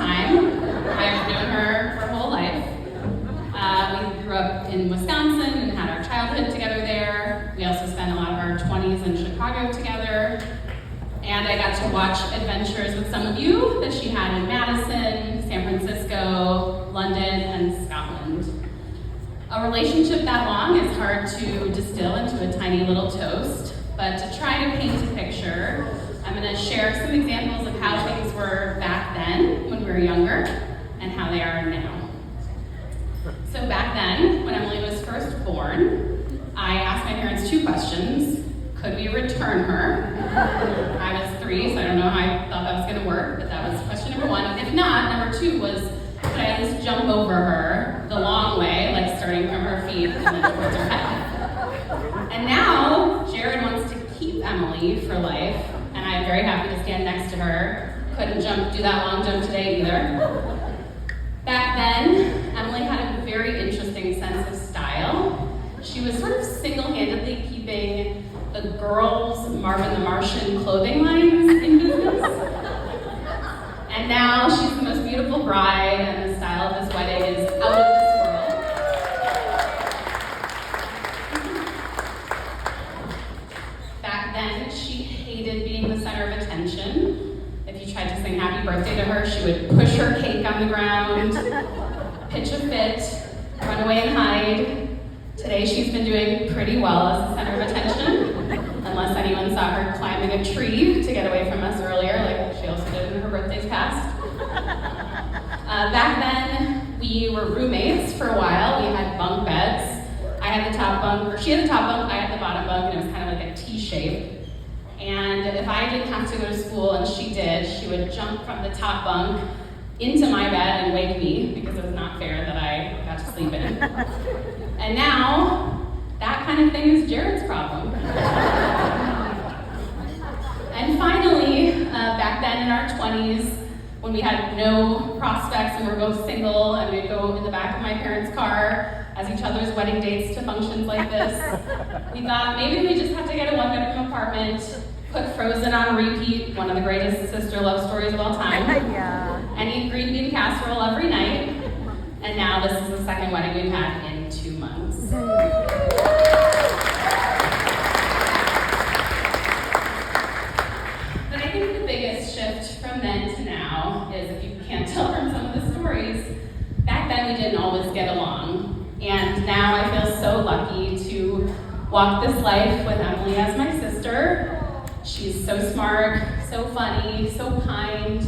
time. I've known her her whole life. We grew up in Wisconsin and had our childhood together there. We also spent a lot of our 20s in Chicago together. And I got to watch adventures with some of you that she had in Madison, San Francisco, London, and Scotland. A relationship that long is hard to distill into a tiny little toast, but to try to paint a picture, I'm going to share some examples of how things were back then when we were younger and how they are now. So back then, when Emily was first born, I asked my parents 2 questions. Could we return her? I was 3, so I don't know how I thought that was going to work, but that was question number 1. If not, number 2 was, could I at least jump over her the long way, like starting from her feet and then towards her head? And now, Jared wants to keep Emily for life, and I'm very happy to stand next to her. Couldn't do that long jump today either. Back then, Emily had a very interesting sense of style. She was sort of single-handedly keeping the girls' Marvin the Martian clothing lines in business. And now she's the most beautiful bride, and the style of this wedding is out of this world. Back then, she hated being the center of attention. If you tried to sing happy birthday to her, she would push her cake on the ground, pitch a fit, run away and hide. Today she's been doing pretty well as the center of attention, unless anyone saw her climbing a tree to get away from us earlier, like she also did in her birthdays past. Back then, we were roommates for a while. We had bunk beds. I had the top bunk, or she had the top bunk, I had the bottom bunk, and it was kind of like a T-shape. And if I didn't have to go to school and she did, she would jump from the top bunk into my bed and wake me, because it was not fair that I got to sleep in. And now, that kind of thing is Jared's problem. And finally, back then in our 20s, when we had no prospects and we were both single, and we'd go in the back of my parents' car as each other's wedding dates to functions like this, we thought maybe we just have to get a 1-bedroom apartment, put Frozen on repeat, one of the greatest sister love stories of all time, and eat green bean casserole every night. And now this is the second wedding we've had in 2 months. But I think the biggest shift from then to now is, if you can't tell from some of the stories, back then we didn't always get along. And now I feel so lucky to walk this life with Emily as my sister. She's so smart, so funny, so kind.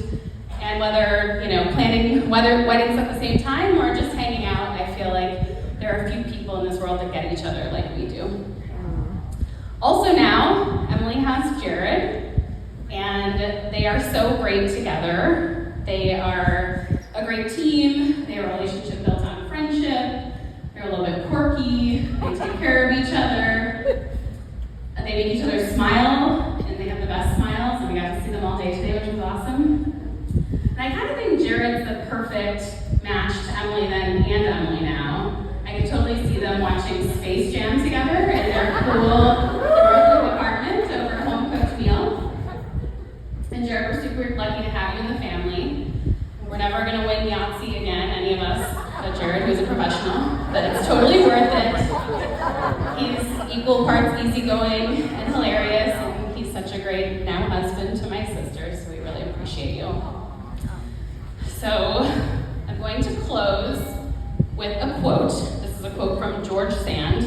And whether, planning weddings at the same time or just hanging out, I feel like there are a few people in this world that get each other like we do. Also now, Emily has Jared, and they are so great together. They are a great team. They have a relationship built on friendship. They're a little bit quirky. They take care of each other. They make each other smile, and they have the best smiles, and we got to see them all day today, which was awesome. And I kind of think Jared's the perfect match to Emily then and Emily now. I could totally see them watching Space Jam together in their cool Brooklyn apartment over a home-cooked meal. And Jared, we're super lucky to have you in the family. We're never going to win Yahtzee again, any of us, but Jared, who's a professional, but it's totally worth it. He's equal parts easygoing and hilarious, and he's such a great now husband to my sister, so we really appreciate you. So I'm going to close with a quote. This is a quote from George Sand,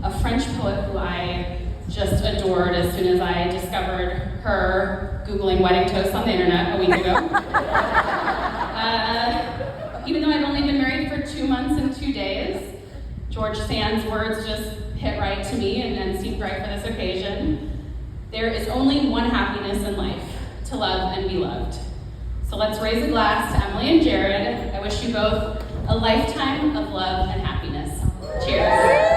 a French poet who I just adored as soon as I discovered her Googling wedding toasts on the internet a week ago. Even though I've only been married for 2 months and 2 days, George Sand's words just hit right to me and seemed right for this occasion. There is only one happiness in life, to love and be loved. So let's raise a glass to Emily and Jared. I wish you both a lifetime of love and happiness. Cheers.